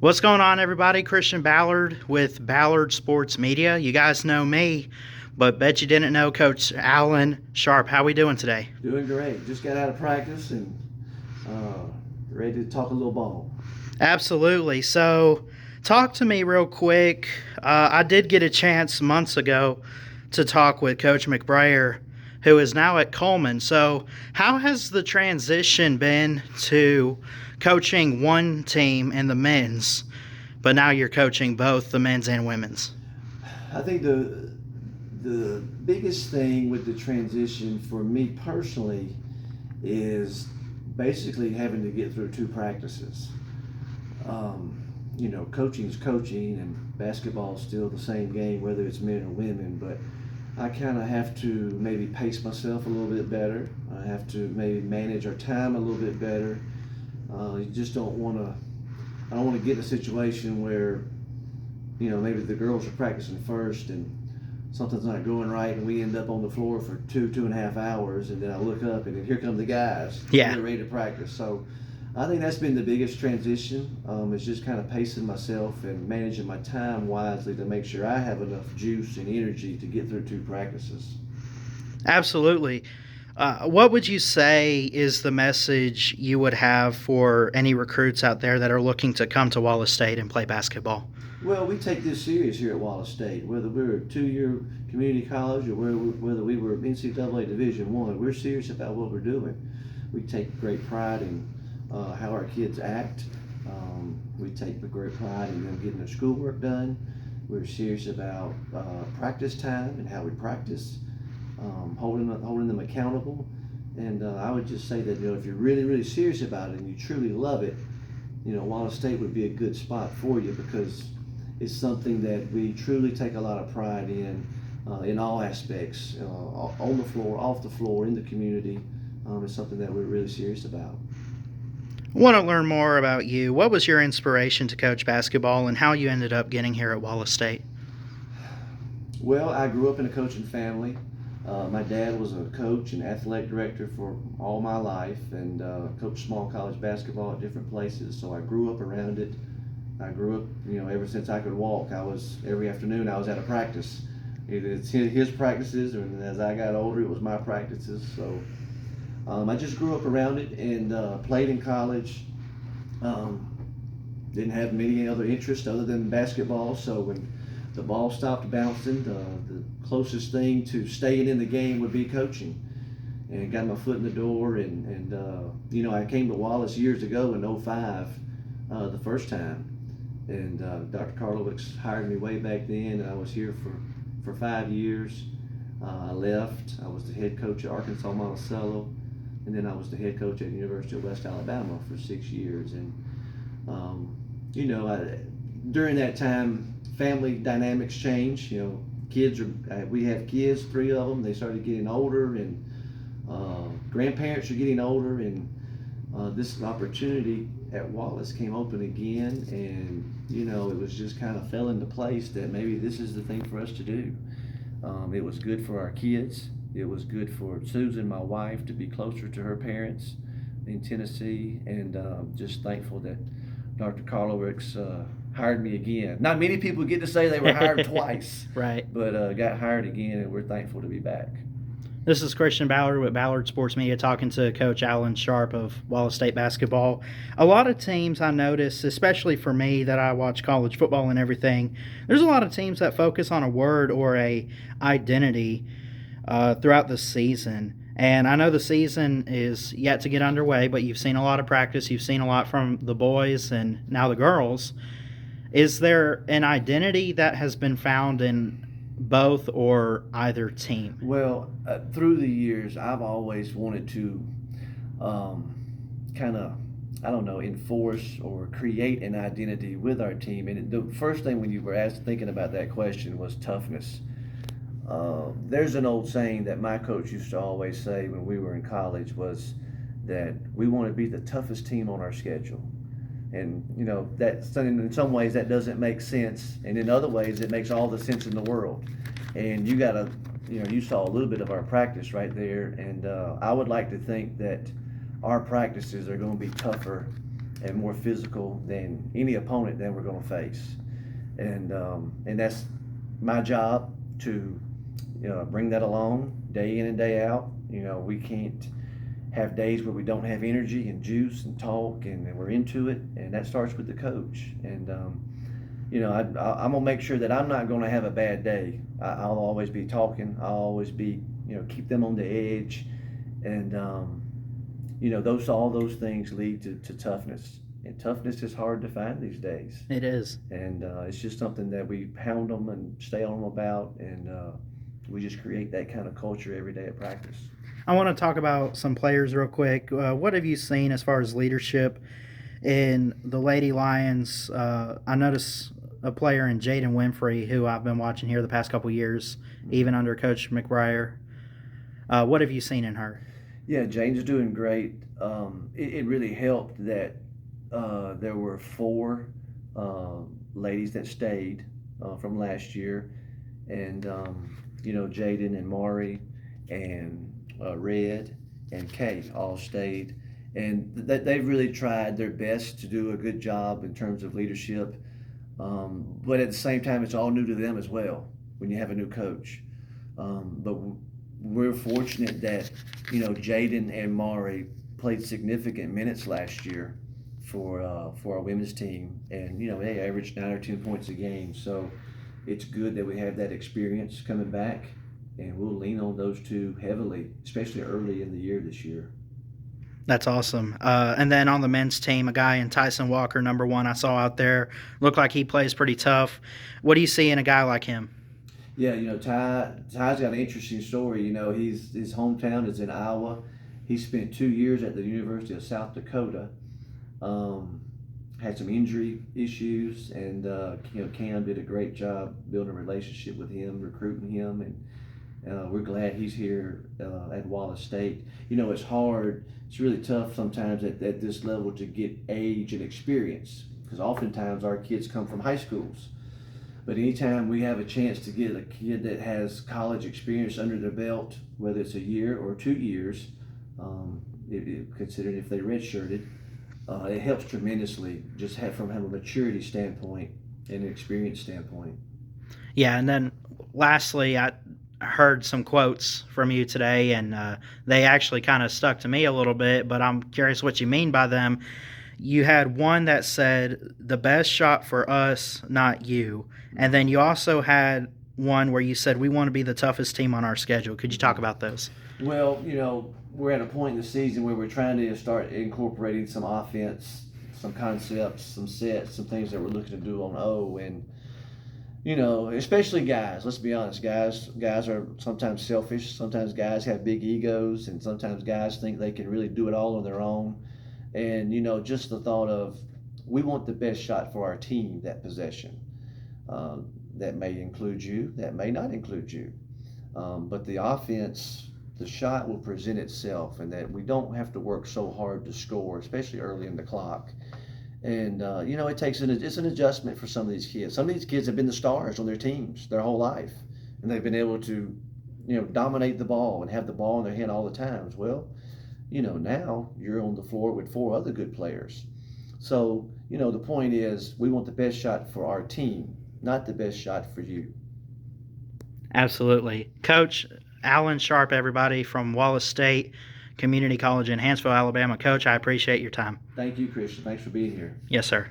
What's going on, everybody? Christian Ballard with Ballard Sports Media. You guys know me, but bet you didn't know Coach Alan Sharpe. How we doing today? Doing great. Just got out of practice and uh, ready to talk a little ball. Absolutely. So, talk to me real quick. I did get a chance months ago to talk with Coach McBrayer, who is now at Coleman. So, how has the transition been to coaching one team in the men's, but now you're coaching both the men's and women's? I think the biggest thing with the transition for me personally is basically having to get through two practices. Coaching is coaching, and basketball is still the same game, whether it's men or women. But I kind of have to maybe pace myself a little bit better. I have to maybe manage our time a little bit better. You just don't want to. I don't want to get in a situation where, maybe the girls are practicing first and something's not going right, and we end up on the floor for 2.5 hours, and then I look up and then here come the guys. Yeah. They're ready to practice. So I think that's been the biggest transition. Is just kind of pacing myself and managing my time wisely to make sure I have enough juice and energy to get through two practices. Absolutely. What would you say is the message you would have for any recruits out there that are looking to come to Wallace State and play basketball? Well, we take this serious here at Wallace State. Whether we're a two-year community college or whether we were NCAA Division I, we're serious about what we're doing. We take great pride in how our kids act. We take great pride in them getting their schoolwork done. We're serious about practice time and how we practice, holding them accountable. And I would just say that if you're really, really serious about it and you truly love it, Wallace State would be a good spot for you because it's something that we truly take a lot of pride in all aspects, on the floor, off the floor, in the community. It's something that we're really serious about. I want to learn more about you. What was your inspiration to coach basketball and how you ended up getting here at Wallace State? Well, I grew up in a coaching family. My dad was a coach and athletic director for all my life and coached small college basketball at different places. So I grew up around it. I grew up, ever since I could walk. Every afternoon I was at a practice. Either it's his practices, or as I got older, it was my practices. So I just grew up around it and played in college. Didn't have many other interests other than basketball. So when the ball stopped bouncing, the closest thing to staying in the game would be coaching. And got my foot in the door, and I came to Wallace years ago in '05, the first time. And Dr. Karlowicz's hired me way back then, and I was here for 5 years. I left. I was the head coach at Arkansas Monticello, and then I was the head coach at the University of West Alabama for 6 years. And during that time, family dynamics change. We have kids, 3 of them. They started getting older, and grandparents are getting older, and this opportunity at Wallace came open again, and it was just kind of fell into place that maybe this is the thing for us to do. It was good for our kids. It was good for Susan, my wife, to be closer to her parents in Tennessee, and just thankful that Dr. Karlowicz hired me again. Not many people get to say they were hired twice, Right. But got hired again, and we're thankful to be back. This is Christian Ballard with Ballard Sports Media talking to Coach Alan Sharpe of Wallace State basketball. A lot of teams I notice, especially for me that I watch college football and everything, there's a lot of teams that focus on a word or a identity throughout the season. And I know the season is yet to get underway, but you've seen a lot of practice. You've seen a lot from the boys and now the girls. Is there an identity that has been found in both or either team? Well, through the years, I've always wanted to kind of, enforce or create an identity with our team. And the first thing when you were thinking about that question was toughness. There's an old saying that my coach used to always say when we were in college was that we want to be the toughest team on our schedule. And that in some ways that doesn't make sense, and in other ways it makes all the sense in the world. And you saw a little bit of our practice right there, and I would like to think that our practices are going to be tougher and more physical than any opponent that we're going to face. And that's my job to bring that along day in and day out. We can't have days where we don't have energy and juice and talk and we're into it, and that starts with the coach. And I'm gonna make sure that I'm not gonna have a bad day. I'll always be talking. I'll always be keep them on the edge, and all those things lead to toughness. And toughness is hard to find these days. It is. And it's just something that we pound them and stay on them about, and we just create that kind of culture every day at practice. I want to talk about some players real quick. What have you seen as far as leadership in the Lady Lions? I noticed a player in Jaden Winfrey, who I've been watching here the past couple years, even under Coach McBriar. What have you seen in her? Yeah, Jane's doing great. It really helped that there were 4 ladies that stayed from last year, and Jaden and Mari and Red and Kate all stayed, and they've really tried their best to do a good job in terms of leadership. But at the same time, it's all new to them as well when you have a new coach. But we're fortunate that Jaden and Mari played significant minutes last year for our women's team, and they averaged 9 or 10 points a game. So it's good that we have that experience coming back, and we'll lean on those 2 heavily, especially early in the year this year. That's awesome. And then on the men's team, a guy in Tyson Walker, number 1, I saw out there. Looked like he plays pretty tough. What do you see in a guy like him? Yeah, Ty's got an interesting story. His hometown is in Iowa. He spent 2 years at the University of South Dakota. Had some injury issues, and Cam did a great job building a relationship with him, recruiting him, and we're glad he's here at Wallace State. It's hard. It's really tough sometimes at this level to get age and experience, because oftentimes our kids come from high schools. But anytime we have a chance to get a kid that has college experience under their belt, whether it's a year or 2 years, considering if they redshirted, it helps tremendously just from a maturity standpoint and an experience standpoint. Yeah, and then lastly, I heard some quotes from you today, and they actually kind of stuck to me a little bit, but I'm curious what you mean by them. You had one that said, "The best shot for us, not you." And then you also had one where you said, "We want to be the toughest team on our schedule." Could you talk about those? Well, we're at a point in the season where we're trying to start incorporating some offense, some concepts, some sets, some things that we're looking to do on O. And, especially guys, let's be honest, guys are sometimes selfish. Sometimes guys have big egos, and sometimes guys think they can really do it all on their own. And, just the thought of, we want the best shot for our team, that possession. That may include you, that may not include you. But the offense, the shot will present itself, and that we don't have to work so hard to score, especially early in the clock. And, it takes it's an adjustment for some of these kids. Some of these kids have been the stars on their teams their whole life, and they've been able to, dominate the ball and have the ball in their hand all the time. Well, now you're on the floor with 4 other good players. So, the point is, we want the best shot for our team, not the best shot for you. Absolutely. Coach Alan Sharpe, everybody, from Wallace State Community College in Hanceville, Alabama. Coach, I appreciate your time. Thank you, Christian. Thanks for being here. Yes, sir.